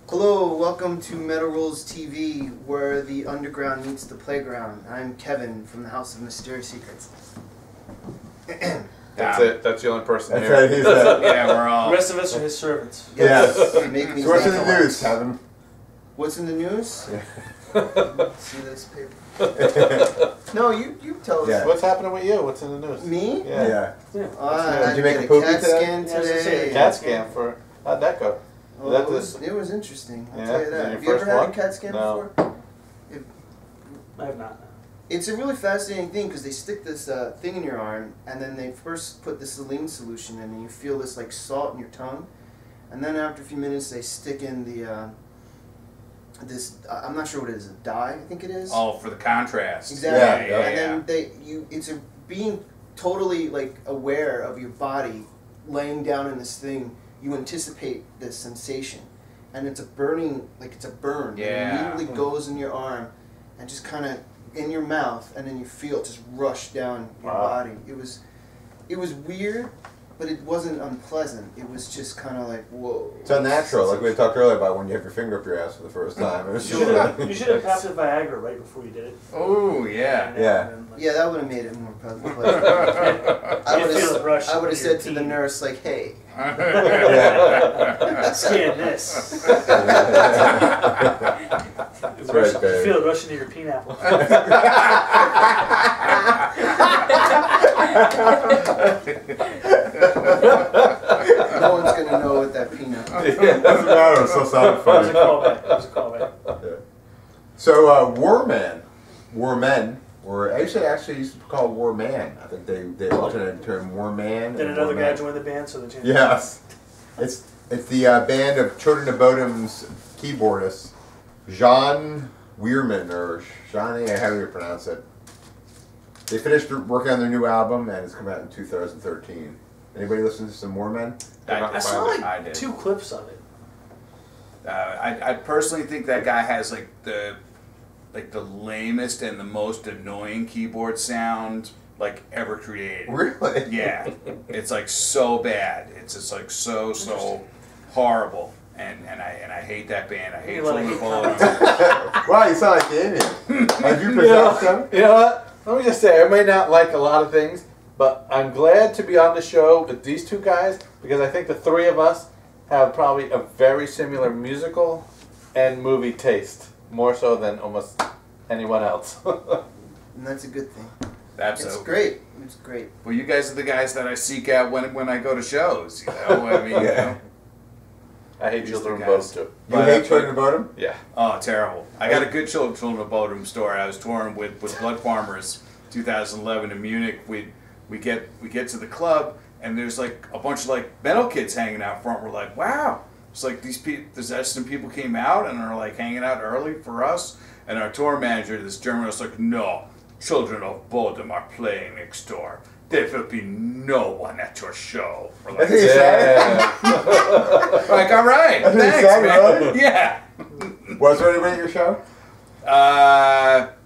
Hello, welcome to Metal Rules TV, where the underground meets the playground. I'm Kevin from the House of Mysterious Secrets. That's it. That's the only person That's here. right, he's that. Yeah, we're all. The rest of us are his servants. Yes. Yeah. They make me So what's in laugh the a lot. news, Kevin? What's in the news? Yeah. See this paper? No, you tell us. Yeah. What's happening with you? What's in the news? Me? Yeah. Yeah. I Did had you to make get a poopy CAT today? scan Yeah, I was gonna say, today. a CAT scan for how'd that go? Oh, That it was interesting, I'll Yeah? tell you that. Is it Have your you ever first had one? a CAT scan No. before? I have not. It's a really fascinating thing because they stick this thing in your arm, and then they first put the saline solution in, and you feel this like salt in your tongue, and then after a few minutes they stick in the this I'm not sure what it is, a dye I think it is. Oh, for the contrast. Exactly. Yeah, And then it's a being totally like aware of your body laying down in this thing. You anticipate this sensation, and it's a burning, like it's a burn. Yeah. It immediately goes in your arm, and just kind of in your mouth, and then you feel it just rush down your body. It was weird, but it wasn't unpleasant. It was just kind of like, whoa. It's unnatural, like we talked earlier about when you have your finger up your ass for the first time. It was You should have passed with Viagra right before you did it. Oh, yeah. Yeah. Yeah, that would have made it more pleasant. You feel the rush I would have in said your to the pee. nurse, like, hey. Yeah. Scan this. That's right, You babe. feel it rush into your pineapple. No one's going to know what that peanut is. Doesn't matter, it still sounded That was a funny. callback. That was a callback. Yeah. So, Warmen, or actually used to be called Warman. I think they alternated the term Warman. Then and another guy Warman. joined the band, so they changed. Yes. It's the band of Children of Bodom's keyboardist, JANNE WARMAN, or Johnny, how do you pronounce it? They finished working on their new album, and it's come out in 2013. Anybody listen to some Warmen? I saw I like did. 2 clips of it. I personally think that guy has like the lamest and the most annoying keyboard sound like ever created. Really? Yeah, it's like so bad. It's just like so horrible, and I hate that band. I hate You like Children of it? Bodom. Wow, you sound like Damien. Have you possessed them? You know what? Let me just say, I may not like a lot of things, but I'm glad to be on the show with these two guys because I think the three of us have probably a very similar musical and movie taste, more so than almost anyone else. And that's a good thing. Absolutely. It's great. It's great. Well, you guys are the guys that I seek out when I go to shows. You know, I mean, you know. I hate Just Children the of Bodom guys. too. You hate Children of Bodom? Yeah. Oh, terrible! I got a good Children of Bodom story. I was touring with Blood Farmers, 2011 in Munich. We get to the club, and there's like a bunch of like metal kids hanging out front. We're like, wow! It's like these some people came out and are like hanging out early for us. And our tour manager, this German, was like, no, Children of Bodom are playing next door. There will be no one at your show. We're like, That's what you said? like, all right, That's what you thanks, said, man. really? Yeah. Was there anybody at your show?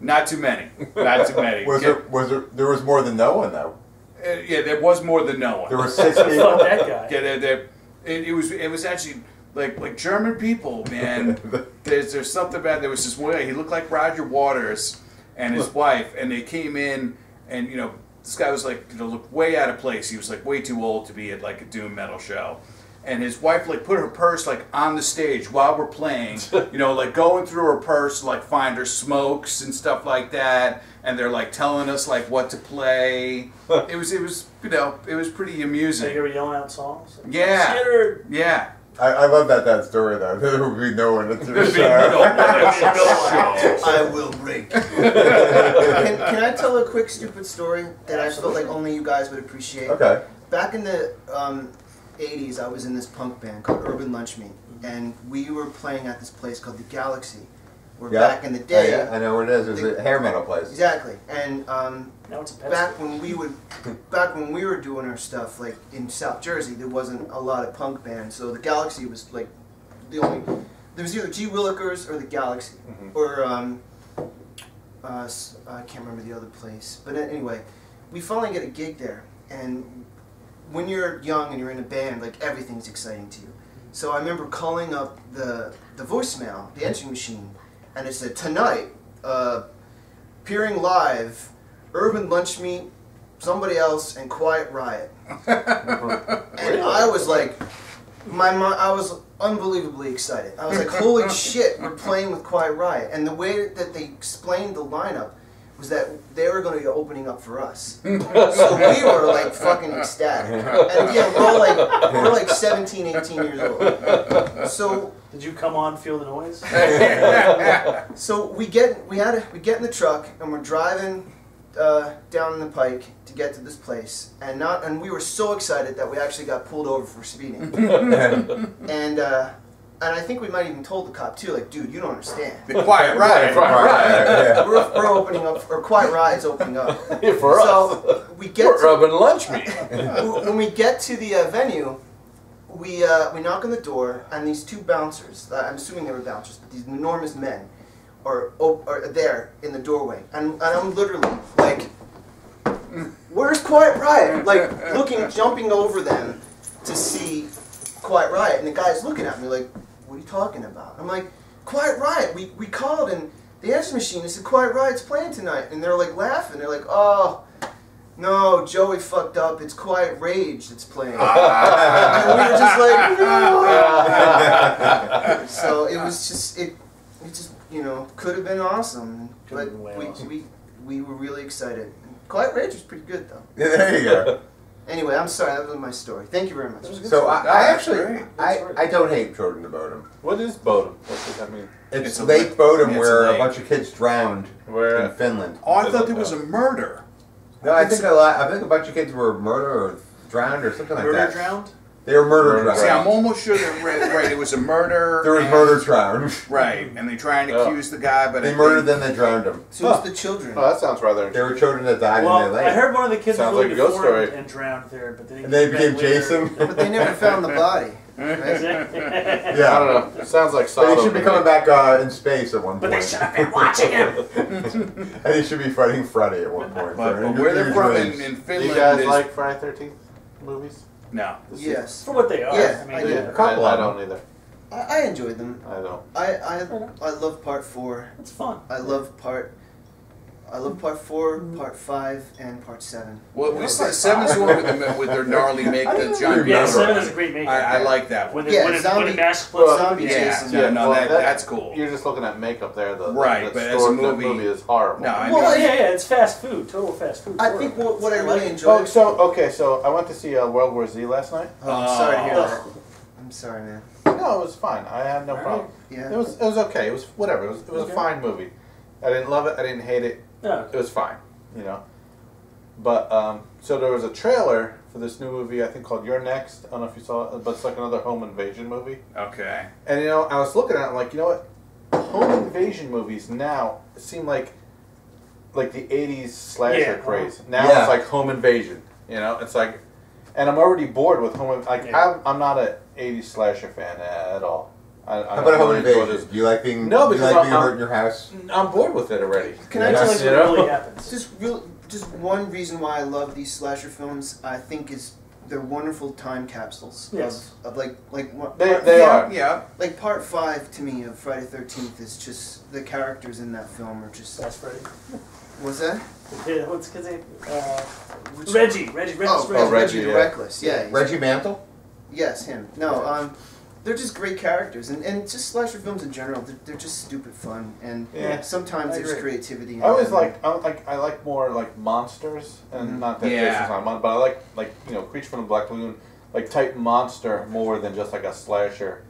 Not too many. Not too many. There was more than no one, though. Yeah, there was more than no one. There were 6 Fuck people. that guy. Yeah, it was actually like German people, man. There's something about there was this one guy. He looked like Roger Waters and his wife, and they came in, and you know this guy was like looked way out of place. He was like way too old to be at like a doom metal show. And his wife like put her purse like on the stage while we're playing, you know, like going through her purse to like find her smokes and stuff like that. And they're like telling us like what to play. It was you know it was pretty So amusing. you were yelling out songs? Yeah, Skinner! yeah. I love that story, though. There would be no one at the There'd be show. no one at your show. I will break. Can I tell a quick stupid story that I felt like only you guys would appreciate? Okay. Back in the 80s, I was in this punk band called Urban Lunch Meat, and we were playing at this place called the Galaxy. Where Yeah. back in the day, Oh, yeah, I know what it is. It was a hair metal place. exactly, and Now it's a pet back store. when we were doing our stuff, like in South Jersey, there wasn't a lot of punk bands, so the Galaxy was like the only. There was either G Willikers or the Galaxy, or I can't remember the other place. But anyway, we finally get a gig there, and when you're young and you're in a band, like everything's exciting to you. So I remember calling up the voicemail, the answering machine, and it said, tonight, appearing live, Urban Lunch Meat, somebody else, and Quiet Riot. And I was like, I was unbelievably excited. I was like, holy shit, we're playing with Quiet Riot. And the way that they explained the lineup was that they were going to be opening up for us. So we were like fucking ecstatic. And again, we're like 17, 18 years old. So did you come on, feel the noise? so we get in the truck and we're driving down the pike to get to this place, and we were so excited that we actually got pulled over for speeding. And I think we might even told the cop too, like, dude, you don't understand. The Quiet Riot. Right. We're opening up, or Quiet Riot's opening up. For So us, we get we're rubbing lunch meat. when we get to the venue, we knock on the door, and these two bouncers, I'm assuming they were bouncers, but these enormous men are there in the doorway, and I'm literally like, where's Quiet Riot? Like jumping over them to see Quiet Riot, and the guy's looking at me like, what are you talking about? I'm like, Quiet Riot, we called, and the answer machine said Quiet Riot's playing tonight, and they're like laughing, they're like, oh, no, Joey fucked up, it's Quiet Rage that's playing. And we were just like, no. So it was just, it just, you know, could have been awesome, but we were really excited. Quiet Rage was pretty good though. Yeah, there you go. Anyway, I'm sorry, that was my story. Thank you very much. So I actually, great. I don't hate Children of Bodom. What is Bodom? What does that mean? It's a Lake lake. Bodom It's where a a lake. bunch of kids drowned Where? in Finland. Oh, I thought there was a murder. No, I think a bunch of kids were murdered or drowned or something like Murder that. drowned? They were murder drowned. See, I'm almost sure that right, it was a murder. There was and- murder drowned. Right, and they try and accuse the guy, but They I murdered think- them, they drowned them. So it's the children. Oh, that sounds rather They were interesting. children that died in Well, the lake. I heard one of the kids was Sounds really like a ghost deformed story. and drowned there, but then he And they came back became later. Jason. But they never found the body. Right? Yeah. I don't know. It sounds like But Sodom. he should be to coming me. back in space at one But they point. should have been watching him. And he should be fighting Freddy at one point. But where they're from in Do Finland you guys is like Friday 13th movies? no. Yes. For what they are. Yeah, I mean, I do. yeah. Couple I of don't either. I enjoyed them. I don't. I love part 4. It's fun. I love part 4, part 5, and part 7. Well, was the seven's the one with their gnarly make, the giant. Yeah, remember. 7 is a great make. I like that When one. the, Yeah, when it zombie- masks well, zombie Yeah, Jason. yeah, no, well, that's cool. You're just looking at makeup there. Right, but as a that movie- movie is horrible. No, I Well, mean, yeah, it's fast food. Total fast food. I think what I really Oh, enjoyed. so I went to see World War Z last night. Oh, I'm sorry to hear Oh. that. I'm sorry, man. No, it was fine. I had no All right. problem. Yeah. It was okay. It was whatever. It was Okay. a fine movie. I didn't love it. I didn't hate it. Yeah. It was fine, you know. But so there was a trailer for this new movie I think called You're Next. I don't know if you saw it, but it's like another home invasion movie. okay. And you know, I was looking at it, I'm like, you know what? Home invasion movies now seem like the '80s slasher Yeah. craze. Now Yeah. it's like home invasion. You know, it's like, and I'm already bored with home. Like Yeah. I'm not a '80s slasher fan at all. How about a home invasion? Do you like being, No, do you because like being I'm- hurt in your house? I'm bored with it already. Can I Yeah. That's just like You what know? really happens. just one reason why I love these slasher films, I think, is they're wonderful time capsules. Yes. Of like what They are. Yeah. like part 5 to me of Friday 13th is just the characters in that film are just. That's Freddy. Was that? Yeah, what's his name? Which- Reggie. Oh, Reggie. Reggie the yeah. Reckless. Yeah. he's- Reggie Mantle? Yes, him. No, they're just great characters, and just slasher films in general. They're just stupid fun, and Yeah. sometimes I there's agree. creativity. in I always them. I like more like monsters and Mhm. not that Yeah. Jason's not a monster, but I like you know Creature from the Black Lagoon, like type monster more than just like a slasher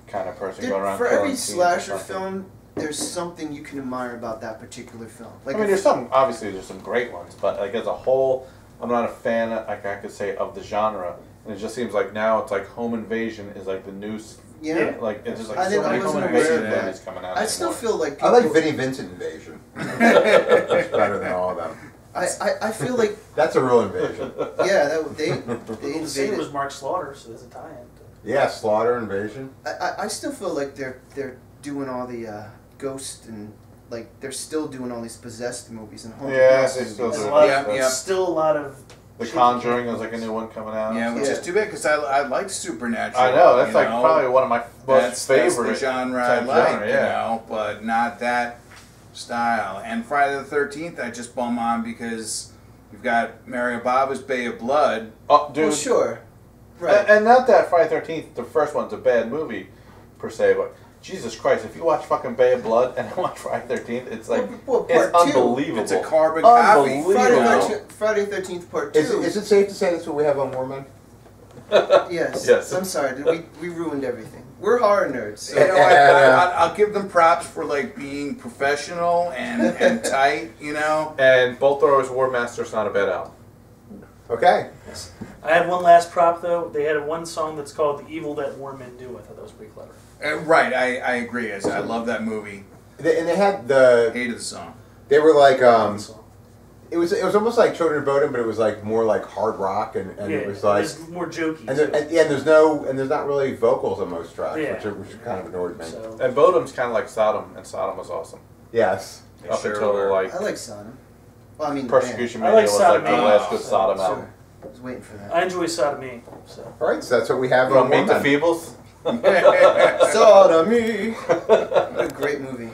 kind of person going around For killing every scenes or slasher something. film, there's something you can admire about that particular film. Like I mean, if- there's some obviously there's some great ones, but like as a whole, I'm not a fan. Like I could say of the genre, and it just seems like now it's like home invasion is like the new. yeah. Yeah. Like it's just I like so didn't- I many home wasn't aware invasion of that. movies coming out. I still anymore. feel like I people, like Vinnie Vincent Invasion. It's better than all of them. I feel like That's a real invasion. yeah, they The same invaded. was Mark Slaughter, so there's a tie-in. Yeah, Slaughter Invasion. I still feel like they're doing all the ghost and like they're still doing all these possessed movies and haunted Yeah, house they still movies. There's do. a lot Yeah, of, yeah. still a lot of The Conjuring is like a new one coming out. Yeah, which is too bad because I like Supernatural. I know that's you like know? probably one of my most That's favorite the genre I type like, genre, you know, but not that style. And Friday the 13th, I just bum on because we've got Mario Bava's Bay of Blood. Oh, dude. Well, sure. Right. And not that Friday the 13th, the first one's a bad movie per se, but Jesus Christ, if you watch fucking Bay of Blood and watch Friday the 13th, it's like, Well, it's part two. unbelievable. It's a carbon copy. Friday 13th Part 2. Is it safe to say that's what we have on Warmen? Yes. Yes. I'm sorry. We ruined everything. We're horror nerds. So. You know, I'll give them props for like being professional and tight, you know. And Bolt Thrower's War Master's not a bad album. Okay. I had one last prop though. They had one song that's called "The Evil That Warmen Do." I thought that was pretty clever. Right, I agree. I love that movie. And they had the. Hated the song. They were like Song. It was almost like Children of Bodom, but it was like more like hard rock, and Yeah, it was like it's more jokey. and, too. there's not really vocals on most tracks, Yeah. which kind of annoyed me. So, And Bodom's kind of like Sodom, and Sodom was awesome. Yes. They Up sure until were. like I like Sodom. Well, I mean, Persecution I Mania like was Sodom like the Mania. last good So, Sodom Sure. album. I was waiting for that. I enjoy Sodomy. So All right, so that's what we have From on Meet the Warmen. Feebles. Sodomy. A great movie.